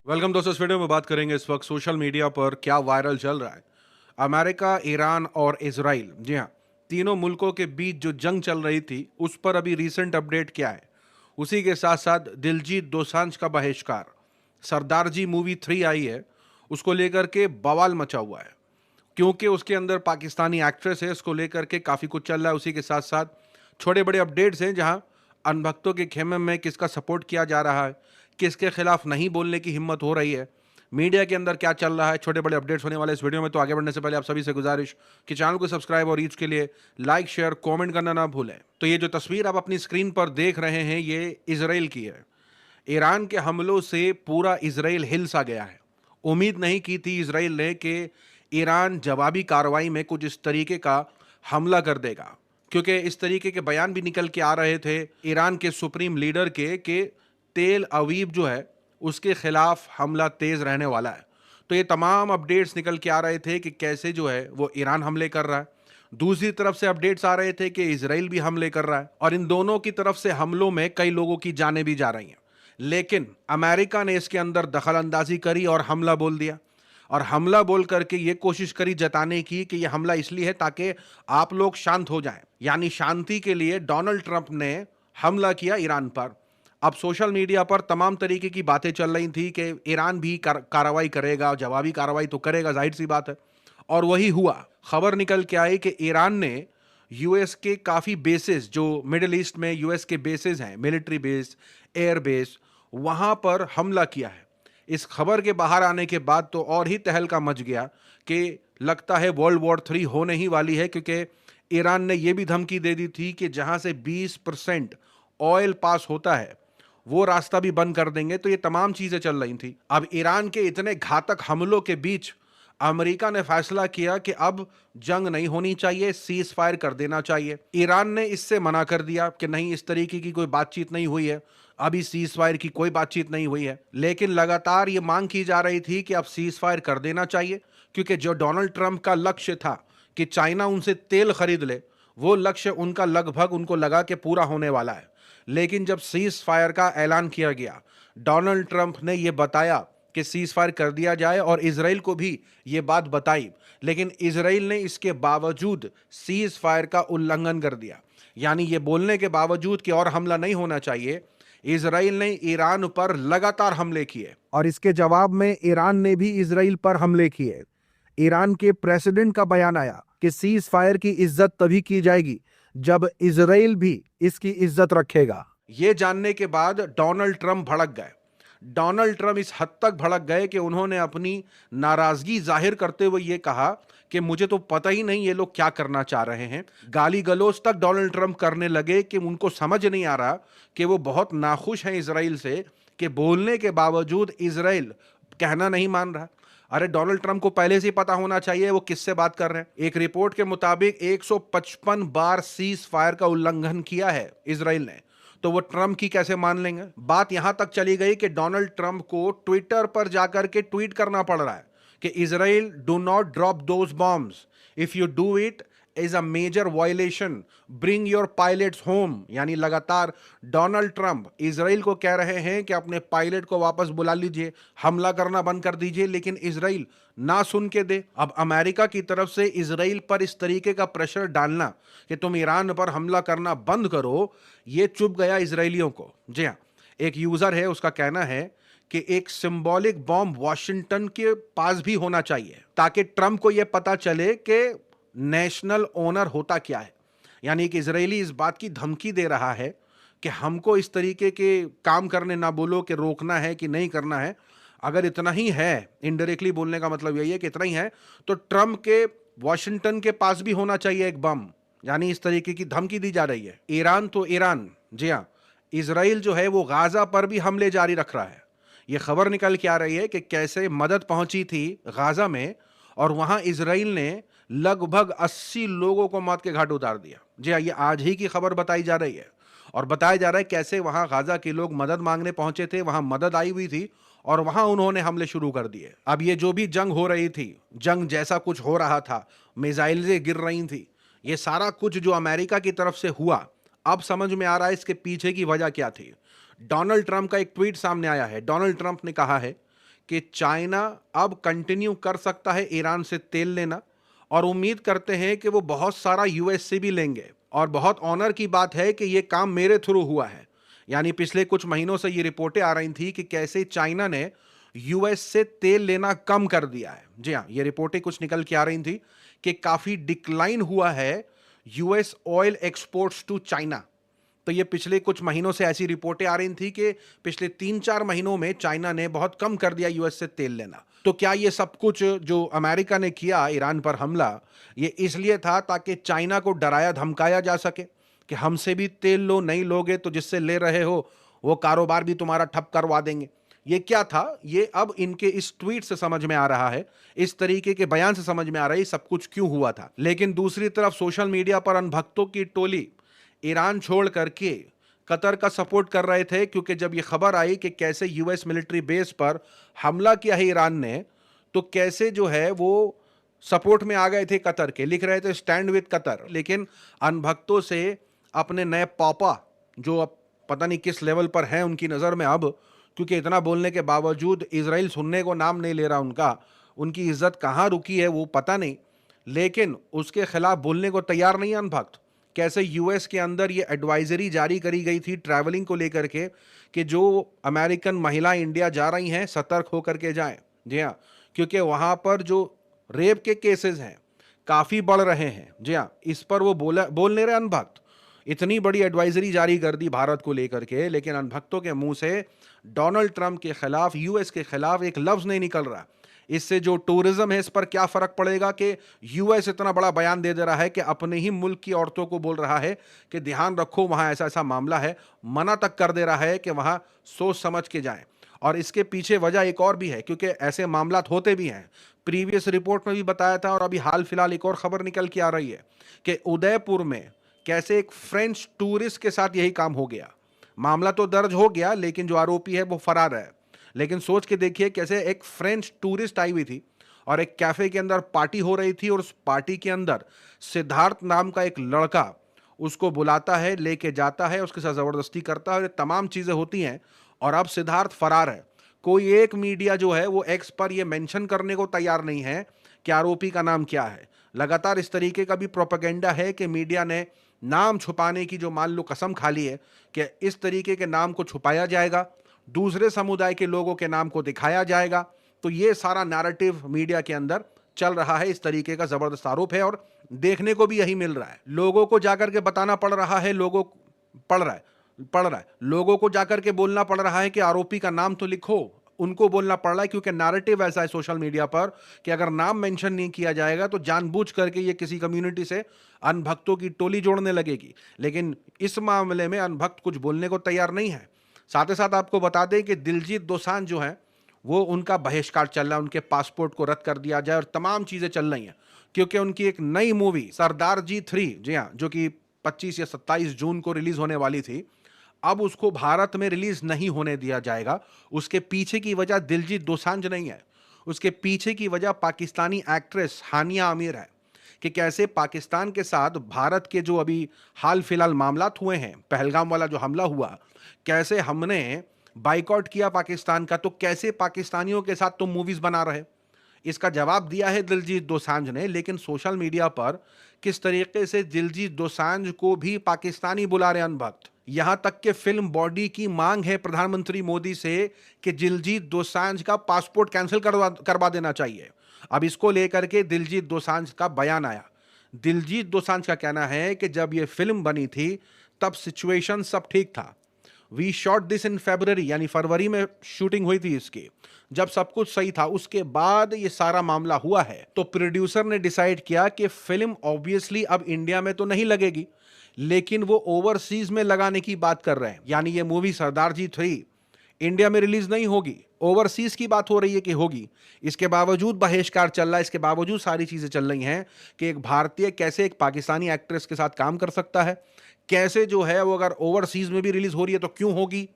Welcome दोस्तों, इस video में बात करेंगे इस वक्त सोशल मीडिया पर क्या वायरल चल रहा है। अमेरिका, ईरान और इजराइल, जी हाँ, तीनों मुल्कों के बीच जो जंग चल रही थी उस पर अभी रीसेंट अपडेट क्या है। उसी के साथ साथ दिलजीत दोसांझ का बहिष्कार, सरदारजी मूवी 3 आई है, उसको लेकर के बवाल मचा हुआ है क्योंकि उसके अंदर पाकिस्तानी एक्ट्रेस है। इसको लेकर के काफ़ी कुछ चल रहा है। उसी के साथ साथ छोटे बड़े अपडेट्स हैं जहां अनभक्तों के खेमे में किसका सपोर्ट किया जा रहा है, किसके खिलाफ नहीं बोलने की हिम्मत हो रही है, मीडिया के अंदर क्या चल रहा है, छोटे बड़े अपडेट्स होने वाले इस वीडियो में। तो आगे बढ़ने से पहले आप सभी से गुजारिश कि चैनल को सब्सक्राइब और रीच के लिए लाइक, शेयर, कमेंट करना ना भूलें। तो ये जो तस्वीर आप अपनी स्क्रीन पर देख रहे हैं ये इसराइल की है। ईरान के हमलों से पूरा इसराइल हिल सा गया है। उम्मीद नहीं की थी इसराइल ने कि ईरान जवाबी कार्रवाई में कुछ इस तरीके का हमला कर देगा, क्योंकि इस तरीके के बयान भी निकल के आ रहे थे ईरान के सुप्रीम लीडर के कि तेल अवीव जो है उसके खिलाफ हमला तेज रहने वाला है। तो ये तमाम अपडेट्स निकल के आ रहे थे कि कैसे जो है वो ईरान हमले कर रहा है। दूसरी तरफ से अपडेट्स आ रहे थे कि इसराइल भी हमले कर रहा है और इन दोनों की तरफ से हमलों में कई लोगों की जानें भी जा रही हैं। लेकिन अमेरिका ने इसके अंदर दखल अंदाजी करी और हमला बोल दिया, और हमला बोल करके ये कोशिश करी जताने की कि यह हमला इसलिए है ताकि आप लोग शांत हो जाएं। यानी शांति के लिए डोनाल्ड ट्रंप ने हमला किया ईरान पर। अब सोशल मीडिया पर तमाम तरीके की बातें चल रही थी कि ईरान भी कार्रवाई करेगा, जवाबी कार्रवाई तो करेगा, जाहिर सी बात है। और वही हुआ। खबर निकल के आई कि ईरान ने यूएस के काफ़ी बेसिस, जो मिडिल ईस्ट में यूएस के बेसिस हैं, मिलिट्री बेस, एयर बेस, वहाँ पर हमला किया है। इस खबर के बाहर आने के बाद तो और ही तहलका मच गया कि लगता है वर्ल्ड वॉर 3 होने ही वाली है, क्योंकि ईरान ने यह भी धमकी दे दी थी कि जहां से 20% ऑयल पास होता है वो रास्ता भी बंद कर देंगे। तो ये तमाम चीजें चल रही थी। अब ईरान के इतने घातक हमलों के बीच अमेरिका ने फैसला किया कि अब जंग नहीं होनी चाहिए, सीज फायर कर देना चाहिए। ईरान ने इससे मना कर दिया कि नहीं, इस तरीके की कोई बातचीत नहीं हुई है, अभी सीज फायर की कोई बातचीत नहीं हुई है। लेकिन लगातार ये मांग की जा रही थी कि अब सीज फायर कर देना चाहिए, क्योंकि जो डोनाल्ड ट्रंप का लक्ष्य था कि चाइना उनसे तेल खरीद ले, वो लक्ष्य उनका लगभग उनको लगा कि पूरा होने वाला है। लेकिन जब सीज फायर का ऐलान किया गया, डोनाल्ड ट्रंप ने यह बताया कि सीज फायर कर दिया जाए और इसराइल को भी ये बात बताई, लेकिन इसराइल ने इसके बावजूद सीज फायर का उल्लंघन कर दिया। यानी ये बोलने के बावजूद कि और हमला नहीं होना चाहिए, इसराइल ने ईरान पर लगातार हमले किए और इसके जवाब में ईरान ने भी इसराइल पर हमले किए। ईरान के प्रेसिडेंट का बयान आया कि सीज फायर की इज्जत तभी की जाएगी जब इसराइल भी इसकी इज्जत रखेगा। यह जानने के बाद डोनाल्ड ट्रंप भड़क गए। डोनाल्ड ट्रंप इस हद तक भड़क गए कि उन्होंने अपनी नाराजगी जाहिर करते हुए यह कहा कि मुझे तो पता ही नहीं ये लोग क्या करना चाह रहे हैं। गाली गलौज तक डोनाल्ड ट्रंप करने लगे कि उनको समझ नहीं आ रहा कि वो बहुत नाखुश हैं इसराइल से कि बोलने के बावजूद इसराइल कहना नहीं मान रहा। अरे डोनाल्ड ट्रंप को पहले से ही पता होना चाहिए वो किससे बात कर रहे हैं। एक रिपोर्ट के मुताबिक 155 बार सीज फायर का उल्लंघन किया है इसराइल ने, तो वो ट्रंप की कैसे मान लेंगे। बात यहां तक चली गई कि डोनाल्ड ट्रंप को ट्विटर पर जाकर के ट्वीट करना पड़ रहा है कि Israel do not drop those bombs, if you do it is a major violation, bring your pilots home. यानी लगातार डोनाल्ड ट्रंप इजराइल को कह रहे हैं कि अपने पायलट को वापस बुला लीजिए, हमला करना बंद कर दीजिए, लेकिन इजराइल ना सुन के दे। अब अमेरिका की तरफ से इजराइल पर इस तरीके का प्रेशर डालना कि तुम ईरान पर हमला करना बंद करो, ये चुभ गया इजरायलियों को। जी हाँ, एक यूजर है, उसका कहना है कि एक सिंबॉलिक बॉम्ब वॉशिंगटन के पास भी होना चाहिए ताकि ट्रंप को यह पता चले कि नेशनल ओनर होता क्या है। यानी कि इजरायली इस बात की धमकी दे रहा है कि हमको इस तरीके के काम करने ना बोलो कि रोकना है कि नहीं करना है। अगर इतना ही है, इनडायरेक्टली बोलने का मतलब यही है कि इतना ही है, तो ट्रंप के वॉशिंगटन के पास भी होना चाहिए एक बम। यानी इस तरीके की धमकी दी जा रही है। ईरान तो ईरान, जी हाँ, इसराइल जो है वो गाजा पर भी हमले जारी रख रहा है। ये खबर निकल के आ रही है कि कैसे मदद पहुंची थी गाजा में और वहां इसराइल ने लगभग 80 लोगों को मौत के घाट उतार दिया। जी हाँ, ये आज ही की खबर बताई जा रही है और बताया जा रहा है कैसे वहां गाजा के लोग मदद मांगने पहुंचे थे, वहां मदद आई हुई थी और वहां उन्होंने हमले शुरू कर दिए। अब ये जो भी जंग हो रही थी, जंग जैसा कुछ हो रहा था, मिसाइलें गिर रही थी, ये सारा कुछ जो अमेरिका की तरफ से हुआ, अब समझ में आ रहा है इसके पीछे की वजह क्या थी। डोनाल्ड ट्रंप का एक ट्वीट सामने आया है। डोनाल्ड ट्रंप ने कहा है कि चाइना अब कंटिन्यू कर सकता है ईरान से तेल लेना, और उम्मीद करते हैं कि वो बहुत सारा यूएस से भी लेंगे। और बहुत ऑनर की बात है कि ये काम मेरे थ्रू हुआ है। यानी पिछले कुछ महीनों से ये रिपोर्टें आ रही थी कि कैसे चाइना ने यूएस से तेल लेना कम कर दिया है। जी हाँ, ये रिपोर्टें कुछ निकल के आ रही थी कि काफी डिक्लाइन हुआ है US oil exports to China. तो ये पिछले कुछ महीनों से ऐसी रिपोर्टें आ रही थी कि पिछले 3-4 महीनों में चाइना ने बहुत कम कर दिया यूएस से तेल लेना। तो क्या ये सब कुछ जो अमेरिका ने किया ईरान पर हमला, ये इसलिए था ताकि चाइना को डराया धमकाया जा सके कि हमसे भी तेल लो, नहीं लोगे तो जिससे ले रहे हो वो कारोबार भी तुम्हारा ठप करवा देंगे? ये क्या था, ये अब इनके इस ट्वीट से समझ में आ रहा है, इस तरीके के बयान से समझ में आ रहा है सब कुछ क्यों हुआ था। लेकिन दूसरी तरफ सोशल मीडिया पर अनभक्तों की टोली ईरान छोड़ करके कतर का सपोर्ट कर रहे थे, क्योंकि जब ये खबर आई कि कैसे यूएस मिलिट्री बेस पर हमला किया है ईरान ने, तो कैसे जो है वो सपोर्ट में आ गए थे कतर के, लिख रहे थे स्टैंड विद कतर। लेकिन अनभक्तों से अपने नए पापा, जो अब पता नहीं किस लेवल पर हैं उनकी नज़र में अब, क्योंकि इतना बोलने के बावजूद इजराइल सुनने को नाम नहीं ले रहा उनका, उनकी इज्जत कहाँ रुकी है वो पता नहीं, लेकिन उसके खिलाफ बोलने को तैयार नहीं है अनभक्त। कैसे यूएस के अंदर ये एडवाइजरी जारी करी गई थी ट्रैवलिंग को लेकर के कि जो अमेरिकन महिला इंडिया जा रही हैं सतर्क होकर के जाएं। जी हाँ, क्योंकि वहाँ पर जो रेप के केसेस हैं काफ़ी बढ़ रहे हैं। जी हाँ, इस पर वो बोल नहीं रहे अनभक्त। इतनी बड़ी एडवाइजरी जारी कर दी भारत को लेकर के, लेकिन अनभक्तों के मुंह से डोनाल्ड ट्रंप के खिलाफ, यूएस के खिलाफ एक लफ्ज नहीं निकल रहा। इससे जो टूरिज्म है इस पर क्या फर्क पड़ेगा कि यूएस इतना बड़ा बयान दे रहा है कि अपने ही मुल्क की औरतों को बोल रहा है कि ध्यान रखो वहां ऐसा ऐसा मामला है, मना तक कर दे रहा है कि वहां सोच समझ के जाएं। और इसके पीछे वजह एक और भी है, क्योंकि ऐसे मामला होते भी हैं। प्रीवियस रिपोर्ट में भी बताया था और अभी हाल फिलहाल एक और खबर निकल के आ रही है कि उदयपुर में कैसे एक फ्रेंच टूरिस्ट के साथ यही काम हो गया। मामला तो दर्ज हो गया लेकिन जो आरोपी है वो फरार है। लेकिन सोच के देखिए कैसे एक फ्रेंच टूरिस्ट आई हुई थी और एक कैफे के अंदर पार्टी हो रही थी, और उस पार्टी के अंदर सिद्धार्थ नाम का एक लड़का उसको बुलाता है, लेके जाता है, उसके साथ जबरदस्ती करता है, और ये तमाम चीजें होती हैं। और अब सिद्धार्थ फरार है। कोई एक मीडिया जो है वो एक्स पर ये मेंशन करने को तैयार नहीं है कि आरोपी का नाम क्या है। लगातार इस तरीके का भी प्रोपेगेंडा है कि मीडिया ने नाम छुपाने की जो मान लो कसम खा ली है कि इस तरीके के नाम को छुपाया जाएगा, दूसरे समुदाय के लोगों के नाम को दिखाया जाएगा। तो ये सारा नैरेटिव मीडिया के अंदर चल रहा है। इस तरीके का जबरदस्त आरोप है और देखने को भी यही मिल रहा है। लोगों को जाकर के बताना पड़ रहा है, लोगों पढ़ रहा है, लोगों को जाकर के बोलना पड़ रहा है कि आरोपी का नाम तो लिखो, उनको बोलना पड़ रहा है, क्योंकि नैरेटिव ऐसा है सोशल मीडिया पर कि अगर नाम मेंशन नहीं किया जाएगा तो जानबूझ करके ये किसी कम्युनिटी से अनभक्तों की टोली जोड़ने लगेगी। लेकिन इस मामले में अनभक्त कुछ बोलने को तैयार नहीं है। साथ ही साथ आपको बता दें कि दिलजीत दोसांझ जो है वो उनका बहिष्कार चल रहा है, उनके पासपोर्ट को रद्द कर दिया जाए, और तमाम चीजें चल रही हैं क्योंकि उनकी एक नई मूवी सरदार जी 3, जी हाँ, जो कि 25 या 27 जून को रिलीज होने वाली थी, अब उसको भारत में रिलीज नहीं होने दिया जाएगा। उसके पीछे की वजह दिलजीत दोसांझ नहीं है, उसके पीछे की वजह पाकिस्तानी एक्ट्रेस हानिया आमिर है कि कैसे पाकिस्तान के साथ भारत के जो अभी हाल फिलहाल मामलात हुए हैं, पहलगाम वाला जो हमला हुआ, कैसे हमने बाइकआउट किया पाकिस्तान का, तो कैसे पाकिस्तानियों के साथ तुम मूवीज बना रहे। इसका जवाब दिया है दिलजीत दोसांझ ने। लेकिन सोशल मीडिया पर किस तरीके से दिलजीत दोसांझ को भी पाकिस्तानी बुला रहे अनभक्त, यहां तक कि फिल्म बॉडी की मांग है प्रधानमंत्री मोदी से कि दिलजीत दोसांझ का पासपोर्ट कैंसिल करवा देना चाहिए। अब इसको लेकर के दिलजीत दोसांझ का बयान आया। दिलजीत दोसांझ का कहना है कि जब यह फिल्म बनी थी तब सिचुएशन सब ठीक था। वी शॉट दिस इन फरवरी, यानी फरवरी में शूटिंग हुई थी इसकी, जब सब कुछ सही था। उसके बाद ये सारा मामला हुआ है तो प्रोड्यूसर ने डिसाइड किया कि फिल्म ऑब्वियसली अब इंडिया में तो नहीं लगेगी, लेकिन वो ओवरसीज में लगाने की बात कर रहे हैं। यानी ये मूवी सरदार जी 3 इंडिया में रिलीज नहीं होगी, ओवरसीज की बात हो रही है कि होगी। इसके बावजूद बहिष्कार चल रहा है, इसके बावजूद सारी चीजें चल रही हैं कि एक भारतीय कैसे एक पाकिस्तानी एक्ट्रेस के साथ काम कर सकता है, कैसे जो है वो अगर ओवरसीज में भी रिलीज हो रही है तो क्यों होगी।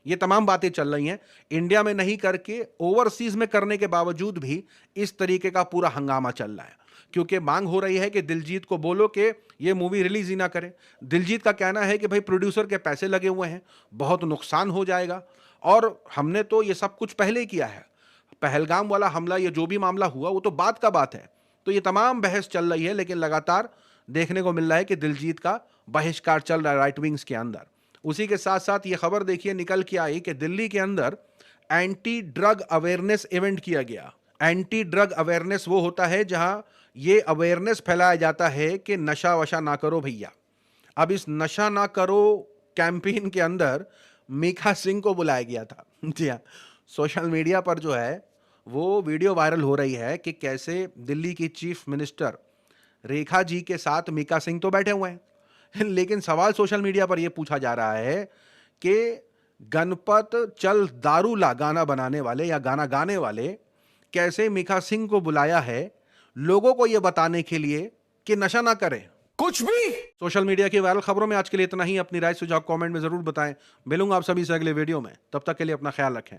ये तमाम बातें चल रही हैं। इंडिया में नहीं करके ओवरसीज में करने के बावजूद भी इस तरीके का पूरा हंगामा चल रहा है। क्योंकि मांग हो रही है कि दिलजीत को बोलो कि ये मूवी रिलीज ही ना करे। दिलजीत का कहना है कि भाई प्रोड्यूसर के पैसे लगे हुए हैं, बहुत नुकसान हो जाएगा, और हमने तो ये सब कुछ पहले ही किया है। पहलगाम वाला हमला, ये जो भी मामला हुआ वो तो बाद का बात है। तो ये तमाम बहस चल रही है, लेकिन लगातार देखने को मिल रहा है कि दिलजीत का बहिष्कार चल रहा है राइट विंग्स के अंदर। उसी के साथ साथ ये खबर देखिए निकल के आई कि दिल्ली के अंदर एंटी ड्रग अवेयरनेस इवेंट किया गया। एंटी ड्रग अवेयरनेस वो होता है जहां ये अवेयरनेस फैलाया जाता है कि नशा वशा ना करो भैया। अब इस नशा ना करो कैंपेन के अंदर मीका सिंह को बुलाया गया था। जी हाँ, सोशल मीडिया पर जो है वो वीडियो वायरल हो रही है कि कैसे दिल्ली की चीफ मिनिस्टर रेखा जी के साथ मीका सिंह तो बैठे हुए हैं, लेकिन सवाल सोशल मीडिया पर यह पूछा जा रहा है कि गणपत चल दारू ला गाना बनाने वाले या गाना गाने वाले कैसे मीका सिंह को बुलाया है लोगों को यह बताने के लिए कि नशा ना करें। कुछ भी सोशल मीडिया की वायरल खबरों में आज के लिए इतना ही। अपनी राय सुझाव कमेंट में जरूर बताएं। मिलूंगा आप सभी से अगले वीडियो में, तब तक के लिए अपना ख्याल रखें।